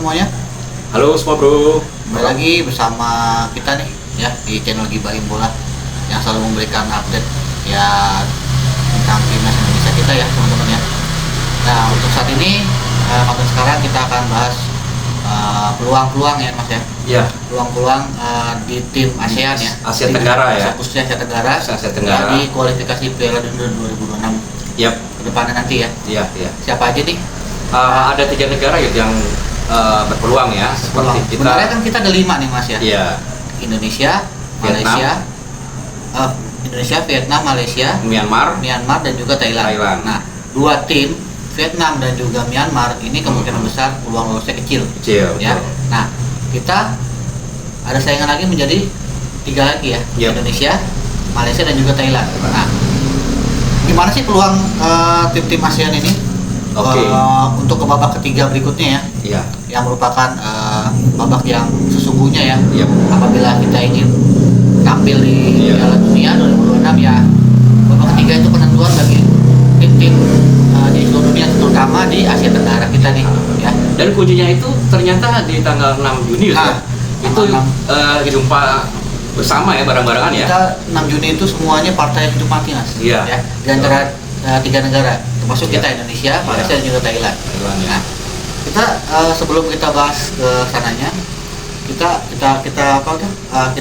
semuanya. Halo semua bro. Kembali lagi bersama kita nih ya di channel Gibahin Bola yang selalu memberikan update ya tentang timnas Indonesia kita ya teman-teman ya. Nah untuk saat ini konten sekarang kita akan bahas peluang-peluang ya Mas ya. Iya. Peluang-peluang di tim ASEAN ya. Asia Tenggara ya. Khususnya Asia Tenggara. Asia Tenggara. Di kualifikasi Piala Dunia 2026. Yap. Kedepannya nanti ya. Iya. Siapa aja nih? Ada 3 negara gitu yang berpeluang ya. Seperti kita. Sebenarnya kan kita ada 5 nih Mas ya. Iya. Indonesia, Indonesia, Vietnam, Malaysia, Myanmar dan juga Thailand. Nah, 2 tim Vietnam dan juga Myanmar ini kemungkinan besar peluang lolosnya kecil. Ya. Nah, kita ada saingan lagi menjadi 3 lagi ya. Yep. Indonesia, Malaysia dan juga Thailand. Nah, gimana sih peluang tim-tim ASEAN ini? Untuk ke babak ketiga berikutnya ya. Iya. Yang merupakan babak yang sesungguhnya ya. Yep. Apabila kita ingin tampil di Piala Dunia 2026 ya, babak ketiga itu penentuan bagi tim-tim di seluruh dunia, terutama di Asia Tenggara kita nih ya. Dan kuncinya itu ternyata di tanggal 6 Juni ya. Itu jumpa bersama ya, bareng-barengan ya. Kita 6 Juni itu semuanya partai hidup mati Mas. Iya. Ya, di antara 3 negara, termasuk kita Indonesia, Malaysia dan juga Thailand. Nah, kita sebelum kita bahas ke sananya, kita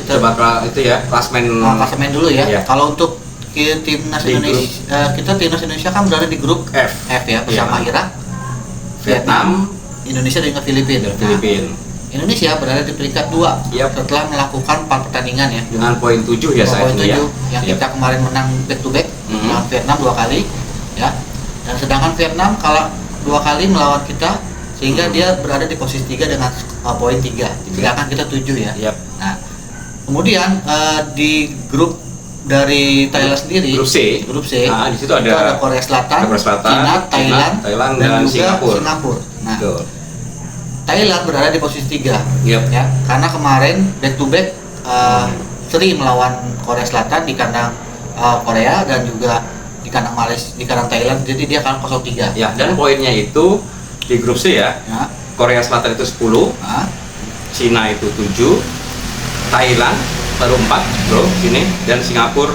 coba itu ya, klasemen dulu ya. Iya. Kalau untuk timnas Indonesia, kita timnas Indonesia kan berada di grup F ya, bersama Irak, Vietnam, Indonesia dan juga Filipina. Indonesia berada di peringkat 2 setelah melakukan 4 pertandingan ya dengan poin 7 ya saat ini ya. Yang kita kemarin menang back to back melawan Vietnam 2 kali ya. Dan sedangkan Vietnam kalah 2 kali melawan kita sehingga dia berada di posisi 3 dengan poin 3. Sedangkan kita 7 ya. Nah, kemudian di grup dari Thailand sendiri, grup C. Nah, di situ ada Korea Selatan, China, Thailand dan juga Singapura. Nah, Thailand berada di posisi 3 ya, karena kemarin back to back seri melawan Korea Selatan di kandang Korea dan juga di kandang Malaysia, di kandang Thailand, jadi dia kalah 0-3 ya. Dan poinnya itu di grup C ya, Korea Selatan itu 10, Cina itu 7, Thailand baru 4 bro ini, dan Singapura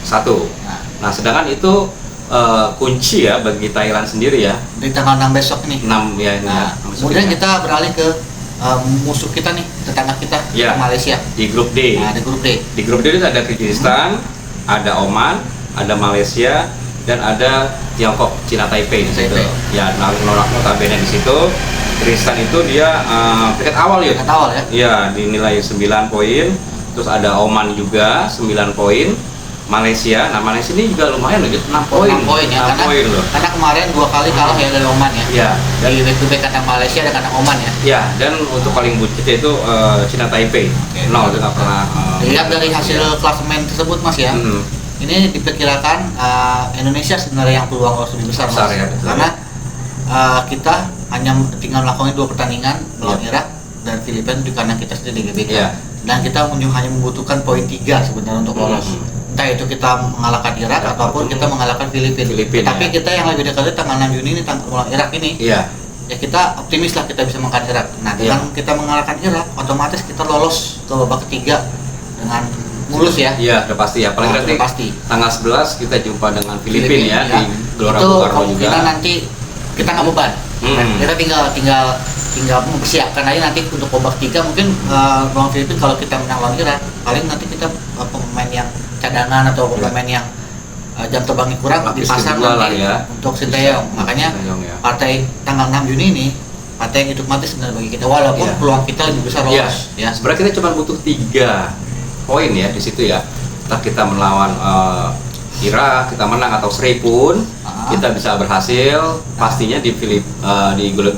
1. Nah sedangkan itu kunci ya bagi Thailand sendiri ya di tanggal 6 besok nih. 6 ya ini. Nah, kemudian kita beralih ke musuh kita nih, tetangga kita ya, Malaysia di grup D. Nah, di grup D itu ada Kyrgyzstan, ada Oman, ada Malaysia, dan ada Tiongkok, Cina Taipei di situ. Ya, notabene di situ Kyrgyzstan itu dia peringkat awal ya. Ya, dinilai 9 poin. Terus ada Oman juga 9 poin. Malaysia, nah Malaysia ini juga lumayan loh, 6 poin. 6 poin ya, karena kemarin 2 kali kalah ya dari Oman ya. Iya. Dari back to back kandang Malaysia dan kandang Oman ya. Iya, dan untuk paling buncit itu Cina Taipei. Nol, itu nggak pernah. Dilihat dari hasil klasemen tersebut Mas ya. Ini diperkirakan Indonesia sebenarnya yang peluang lebih besar Mas. Ya, karena kita hanya tinggal melakukan 2 pertandingan melawan Irak dan Filipina di kandang kita sendiri di GBK. Dan kita hanya membutuhkan poin 3 sebenarnya untuk lolos. Entah itu kita mengalahkan Irak ataupun kita mengalahkan Filipina. Tapi kita yang lebih dekat tanggal 6 Juni ini tanggal Irak ini. Ya kita optimis lah kita bisa mengalahkan Irak. Nah, dengan kita mengalahkan Irak, otomatis kita lolos ke babak ketiga dengan mulus ya. Iya, udah pasti ya. Paling nanti tanggal 11 kita jumpa dengan Filipina ya, di Gelora Bung Karno juga. Itu nanti kita nggak beban. Kita tinggal mempersiapkan aja nanti untuk babak 3 mungkin lawan Filipina. Kalau kita menang lawan Irak, paling nanti kita pemain yang cadangan atau pemain yang jam terbangnya kurang dipasang nanti untuk Sinteyong. Makanya partai tanggal 6 Juni ini partai yang hidup mati sebenarnya bagi kita, walaupun peluang kita lebih besar lolos. Ya. Sebenarnya kita cuma butuh 3 poin ya di situ ya. Entah kita melawan Irak, kita menang atau seri pun kita bisa berhasil. Pastinya di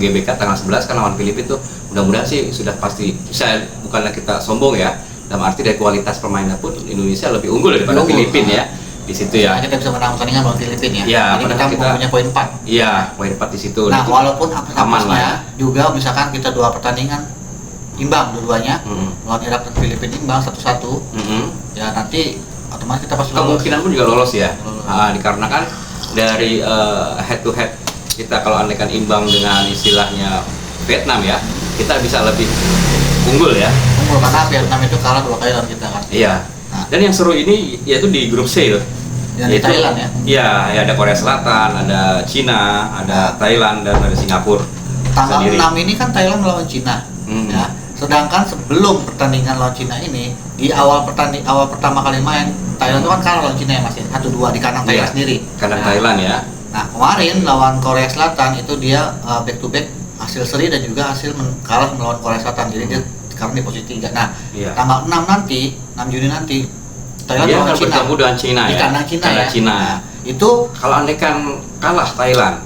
GBK tanggal 11 kan lawan Filipina itu mudah-mudahan sih sudah pasti bisa, bukanlah kita sombong ya. Dalam arti dari kualitas permainan pun Indonesia lebih unggul daripada Filipina ya. Di situ ya. Kita bisa menang pertandingan lawan Filipina ya. Jadi kita punya poin 4. Iya, poin 4 di situ. Nah, walaupun apesnya juga misalkan kita 2 pertandingan imbang dua-duanya, lawan Irak dan Filipina imbang 1-1. Ya nanti otomatis kita pasti kemungkinan pun juga lolos ya. Dikarenakan dari head to head kita kalau andaikan imbang dengan istilahnya Vietnam ya, kita bisa lebih unggul ya. Unggul karena Vietnam itu kalah 2 kali lawan kita kan. Iya. Nah. Dan yang seru ini yaitu di grup C loh. Yang di Thailand ya. Iya, ya ada Korea Selatan, ada Cina, ada Thailand, dan ada Singapura. Tanggal sendiri. 6 ini kan Thailand melawan Cina. Ya. Sedangkan sebelum pertandingan lawan Cina ini, di awal pertama kali main, Thailand itu kan kalah lawan Cina ya Mas ya. 1-2 di kandang Thailand sendiri. Kandang Thailand ya. Nah, kemarin lawan Korea Selatan itu dia back to back hasil seri dan juga hasil kalah melawan Korea Selatan. Jadi dia sekarang di posisi 3. Nah, tanggal 6 nanti, 6 Juni nanti Thailand dia lawan akan Cina. bertemu dengan Cina Di ya. kandang Cina ya. Cina. Nah, itu kalau andaikan kalah Thailand,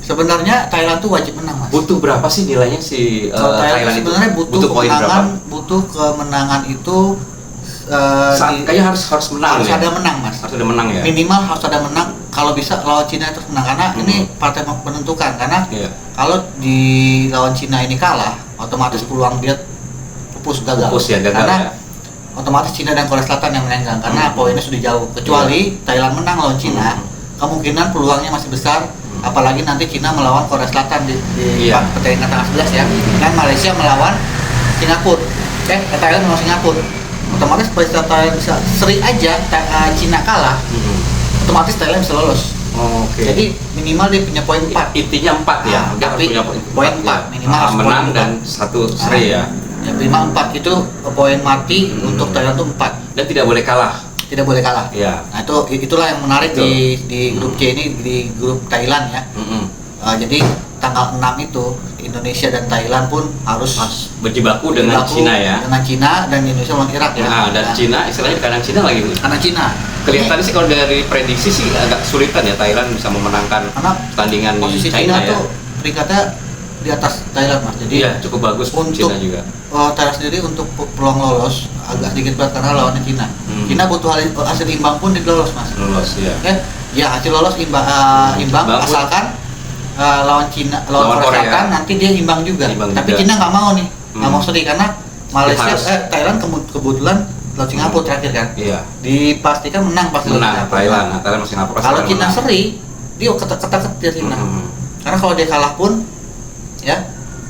sebenarnya Thailand tuh wajib menang, Mas. butuh berapa sih nilainya si Thailand itu? Sebenarnya butuh poin berapa? Butuh kemenangan itu kayaknya harus menang. Harus ada menang, Mas. Harus ada menang ya. Minimal harus ada menang. Kalau bisa lawan Cina itu menang karena ini partai menentukan karena kalau di lawan Cina ini kalah, otomatis peluang dia pupus gagal. Karena otomatis Cina dan Korea Selatan yang menenggang karena poinnya sudah jauh. Kecuali Thailand menang lawan Cina, kemungkinan peluangnya masih besar. Apalagi nanti Cina melawan Korea Selatan di pertandingan tanggal 11 ya. Dan Malaysia melawan Singapura. Thailand melawan Singapura. Otomatis pada Thailand bisa seri aja, Cina kalah. Otomatis Thailand bisa lolos. Jadi minimal dia punya poin 4. Intinya 4 ya. Dia harus punya poin 4 minimal harus menang poin dan 1 seri ya. Ya minimal 4 itu poin mati untuk Thailand itu 4. Dan tidak boleh kalah. Tidak boleh kalah. Ya. Nah itulah yang menarik di grup C ini, di grup Thailand ya. Jadi tanggal 6 itu Indonesia dan Thailand pun harus berjibaku dengan Cina ya. Dengan Cina dan Indonesia lawan Irak ya. Nah, dan Cina istilahnya kadang Cina lagi. Karena Cina. Kelihatannya sih kalau dari prediksi sih agak sulitan ya Thailand bisa memenangkan pertandingan di China ya. Tuh peringkatnya di atas Thailand Mas. Jadi iya, cukup bagus untuk Cina juga. Thailand sendiri untuk peluang lolos agak sedikit berat karena lawannya Cina. Cina butuh hasil imbang pun lolos Mas. Lolos ya. Ya hasil lolos imbang asalkan lawan Korea Selatan nanti dia imbang juga. Tapi Cina nggak mau nih, nggak mau seri karena Malaysia Thailand kebetulan lawan Singapura terakhir kan. Iya. Dipastikan menang pasti menang Thailand, Thailand sama Singapura. Kalau Cina seri, dia ketat dia Cina. Karena kalau dia kalah pun ya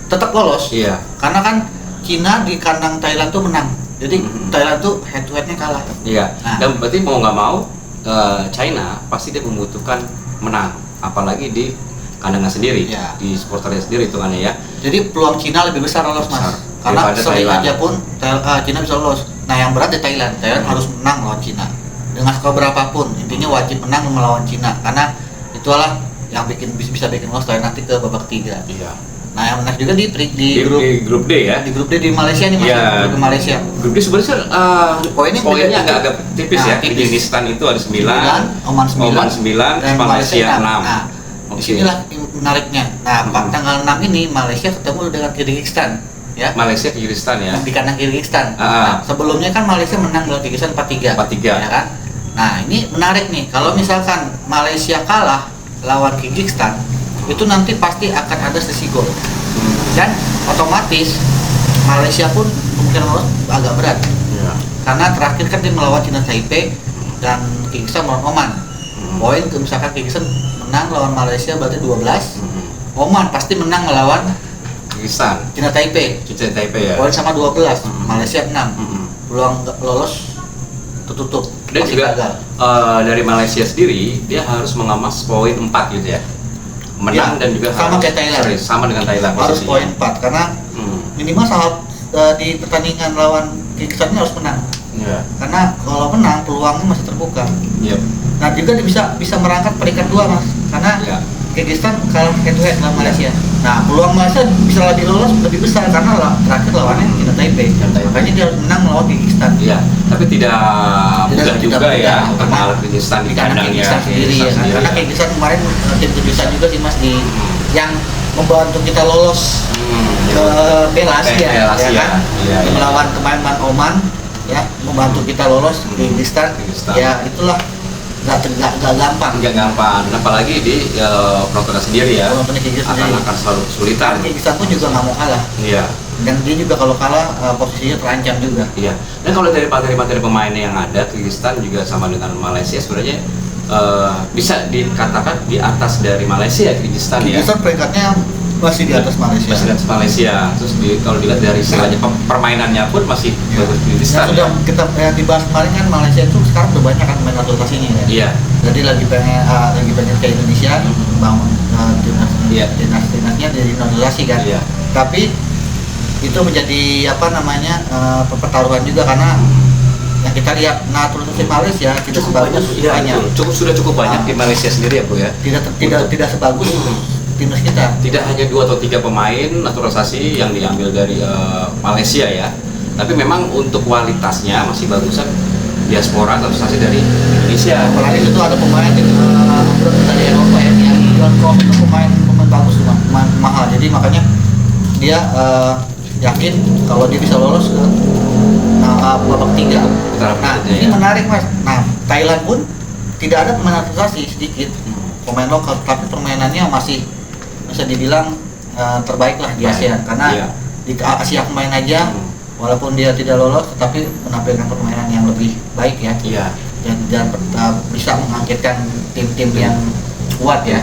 tetap lolos. Iya. Karena kan Cina di kandang Thailand tuh menang. Jadi Thailand tuh head to headnya kalah. Iya. Dan berarti mau nggak mau China pasti dia membutuhkan menang, apalagi di kandangnya sendiri, di supporternya sendiri hitungannya ya. Jadi peluang Cina lebih besar lolos Mas. Karena seri aja pun Cina bisa lolos. Nah yang berat di Thailand harus menang lawan Cina dengan skor berapapun. Intinya wajib menang melawan Cina karena itulah yang bisa bikin lolos Thailand nanti ke babak 3. Iya. Nah yang menarik juga di grup D ya. Di grup D di Malaysia nih Mas. Ya, di Malaysia. Grup D sebenarnya poinnya agak tipis ya. Kyrgyzstan itu ada 9, Oman 9, dan Malaysia 6. Nah, disinilah menariknya. Nah, tanggal 6 ini Malaysia ketemu dengan Kyrgyzstan. Ya. Malaysia Kyrgyzstan ya. Di kandang Kyrgyzstan. Nah, sebelumnya kan Malaysia menang melawan Kyrgyzstan 4-3. Ya kan? Nah, ini menarik nih. Kalau misalkan Malaysia kalah lawan Kyrgyzstan, itu nanti pasti akan ada sesi gol. Dan otomatis Malaysia pun kemungkinan lolos agak berat. Ya. Karena terakhir kan dia melawan Cina Taipei dan Kyrgyzstan melawan Oman. Poin misalkan Kyrgyzstan menang lawan Malaysia berarti 12. Oman pasti menang melawan Kyrgyzstan. Cina Taipei ya. Poin sama 12. Malaysia 6. Peluang lolos tertutup. Dan juga dari Malaysia sendiri dia harus mengemas poin 4 gitu ya. Menang dan juga sama kayak Thailand. Sama dengan Thailand harus poin 4 karena minimal saat di pertandingan lawan Kyrgyzstan harus menang. Ya. Karena kalau menang peluangnya masih terbuka. Yep. Nah juga dia bisa merangkak peringkat 2 Mas. Karena Kyrgyzstan kalah head to head lawan Malaysia. Nah peluang Malaysia bisa lebih lolos lebih besar karena terakhir lawannya Cina Taipei. Makanya dia harus menang melawan Kyrgyzstan. Iya. Tapi tidak mudah juga ya karena Kyrgyzstan di kandangnya sendiri ya. Karena Kyrgyzstan kemarin tim Kyrgyzstan juga sih Mas di yang membantu kita lolos ke Piala Asia ya kan. Melawan kemarin Oman ya membantu kita lolos di Kyrgyzstan. Ya itulah nggak gampang. Apalagi di penontonnya sendiri ya akan selalu kesulitan. Kyrgyzstan pun juga nggak mau kalah. Iya. Dan dia juga kalau kalah posisinya terancam juga. Iya. Dan kalau dari materi pemainnya yang ada, Kyrgyzstan juga sama dengan Malaysia sebenarnya bisa dikatakan di atas dari Malaysia Kyrgyzstan ya. Kyrgyzstan peringkatnya masih di atas Malaysia. Masih di atas Malaysia. Terus kalau dilihat dari istilahnya permainannya pun masih bagus di Nah, sudah kita dibahas kemarin kan, Malaysia itu sekarang udah banyak kan pemain naturalisasinya ya. Iya. Jadi lagi pengen ke Indonesia bangun timnasnya dari naturalisasi kan. Iya. Tapi itu menjadi pertaruhan juga karena yang kita lihat naturalisasi Malaysia tidak sebagus banyak. Sudah cukup banyak di Malaysia sendiri ya bro ya. Tidak sebagus timnas kita. Tidak hanya 2 atau 3 pemain naturalisasi yang diambil dari Malaysia ya, tapi memang untuk kualitasnya masih bagusan diaspora naturalisasi dari Indonesia. Apalagi itu ada pemain dari Eropa ya, yang John Cobb itu pemain bagus, pemain mahal. Jadi makanya dia yakin kalau dia bisa lolos ke babak 3. Nah, ini menarik Mas. Nah, Thailand pun tidak ada pemain naturalisasi, sedikit pemain lokal, tapi permainannya masih bisa dibilang terbaik lah di ASEAN, karena di Asia pemain aja walaupun dia tidak lolos tetapi menampilkan permainan yang lebih baik ya. Iya. Dan bisa mengangkitkan tim-tim yang kuat ya.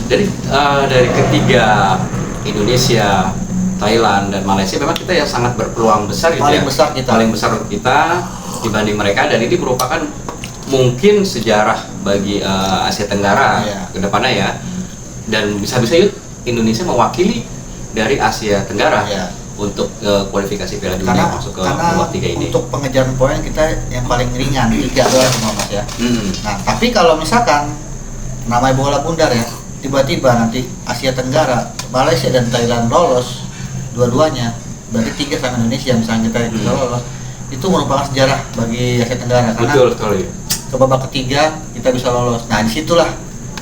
Dari ketiga, Indonesia, Thailand dan Malaysia, memang kita yang sangat berpeluang besar gitu paling ya. besar kita. Paling besar kita dibanding mereka, dan ini merupakan mungkin sejarah bagi Asia Tenggara ke depannya ya. Dan bisa-bisa yuk Indonesia mewakili dari Asia Tenggara untuk kualifikasi Piala Dunia masuk ke babak 3 ini. Untuk pengejaran poin kita yang paling ringan 3 semua Mas ya. Nah, tapi kalau misalkan namanya bola bundar ya, tiba-tiba nanti Asia Tenggara, Malaysia dan Thailand lolos dua-duanya, berarti 3 sama Indonesia misalnya kita bisa lolos, itu merupakan sejarah bagi Asia Tenggara karena betul. Ke babak ketiga kita bisa lolos. Nah, disitulah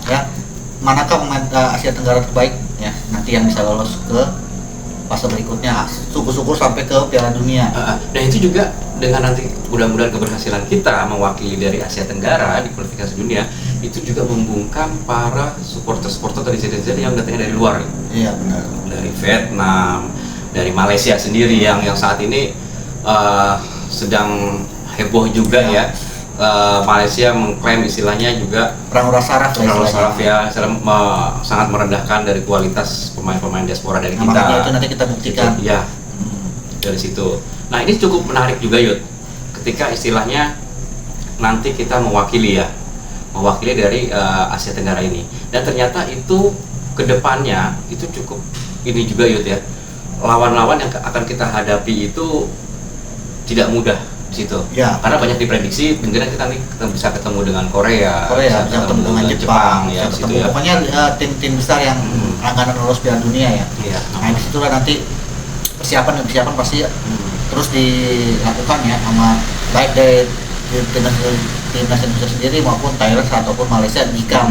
ya manakah pemain Asia Tenggara terbaik ya nanti yang bisa lolos ke fase berikutnya, syukur-syukur sampai ke Piala Dunia. Dan itu juga dengan nanti mudah-mudahan keberhasilan kita mewakili dari Asia Tenggara di kualifikasi dunia, itu juga membungkam para supporter-supporter dari netizen yang datangnya dari luar. Iya benar. Dari Vietnam, dari Malaysia sendiri yang saat ini sedang heboh juga ya. Malaysia mengklaim istilahnya juga perang saraf ya, sangat merendahkan dari kualitas pemain-pemain diaspora dari kita. Makanya itu nanti kita buktikan. Ya, dari situ. Nah, ini cukup menarik juga Yud, ketika istilahnya nanti kita mewakili dari Asia Tenggara ini, dan ternyata itu kedepannya itu cukup ini juga Yud ya, lawan-lawan yang akan kita hadapi itu tidak mudah di situ. Ya. Karena banyak diprediksi mungkin kita bisa ketemu dengan Korea bisa ketemu dengan Jepang ya, ketemu ya. Pokoknya tim-tim besar yang langganan lolos Piala Dunia ya. Nah, di situ nanti persiapan pasti terus dilakukan ya, sama baik dari timnas Indonesia sendiri maupun Thailand ataupun Malaysia jika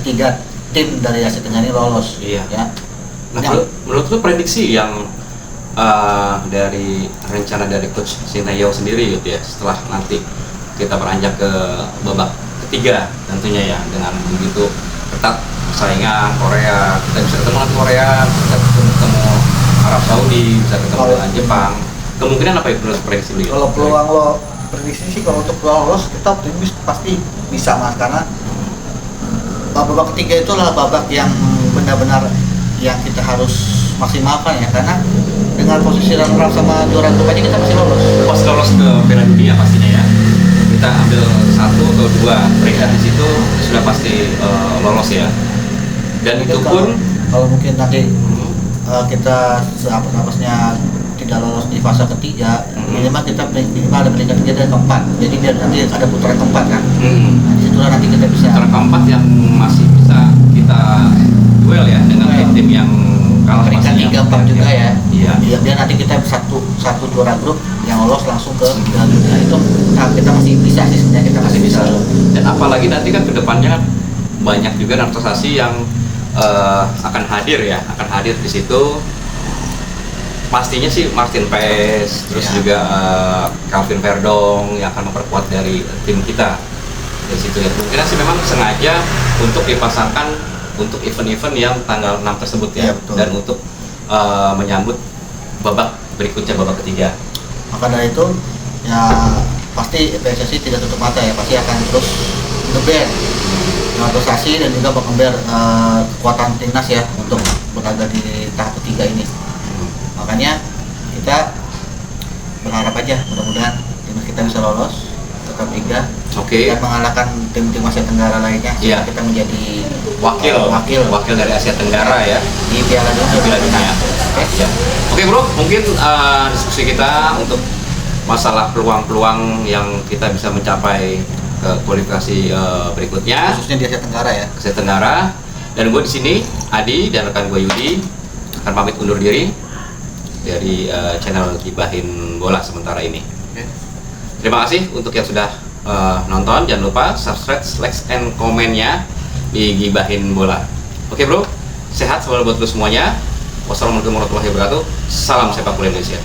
ketiga tim dari Asia Tenggara ini lolos. Iya. Ya. Nah, menurut lu prediksi yang dari rencana dari coach Sintayong sendiri Yud ya, setelah nanti kita beranjak ke babak ketiga tentunya ya, dengan begitu ketat persaingan Korea, kita bisa ketemu dengan Korea, bisa ketemu Arab Saudi, bisa ketemu dengan Jepang, kemungkinan apa itu menurut prediksi beliau? Kalau peluang prediksi sih, kalau untuk peluang lolos kita optimis pasti bisa Mas, karena babak ketiga itulah babak yang benar-benar yang kita harus maksimalkan ya, karena dengan posisi runner up sama juara grup aja kita masih lolos. Pas lolos ke Piala Dunia pastinya ya, kita ambil 1 atau 2 peringkat di situ sudah pasti lolos ya. Dan itu pun kalau mungkin nanti kita napasnya tidak lolos di fase ketiga, minimal ada peringkat 3 dan keempat. Jadi biar nanti ada putaran keempat kan. Nah, disitulah nanti kita bisa putaran keempat yang masih bisa kita duel ya dengan tim yang peringkat 3-4 juga ya. Iya. Biar nanti kita satu juara grup yang lolos langsung ke Piala Dunia, itu kita masih bisa sih sebenarnya, kita masih bisa. Dan apalagi nanti kan kedepannya kan banyak juga naturalisasi yang akan hadir di situ. Pastinya sih Martin Paes, terus juga Calvin Verdong yang akan memperkuat dari tim kita dari situ ya. Mungkin sih memang sengaja untuk dipasangkan untuk event-event yang tanggal 6 tersebut ya, dan untuk menyambut babak berikutnya, babak ketiga. Maka dari itu ya pasti PSSI tidak tutup mata ya, pasti akan terus nge-ban naturalisasi dan juga mengember kekuatan timnas ya untuk laga di tahap ketiga ini. Makanya kita berharap aja mudah-mudahan timnas kita bisa lolos ke tahap 3 dan mengalahkan tim-tim Asia Tenggara lainnya sehingga kita menjadi wakil dari Asia Tenggara ya di Piala Dunia. Oke bro, mungkin diskusi kita untuk masalah peluang-peluang yang kita bisa mencapai ke kualifikasi berikutnya, khususnya di Asia Tenggara ya. Asia Tenggara. Dan gue di sini Adi dan rekan gue Yudi akan pamit undur diri dari channel Gibahin Bola sementara ini. Terima kasih untuk yang sudah nonton. Jangan lupa subscribe, like, and komennya di Gibahin Bola. Oke bro, sehat selalu buat lo semuanya. Wassalamualaikum warahmatullahi wabarakatuh. Salam sepak bola Indonesia.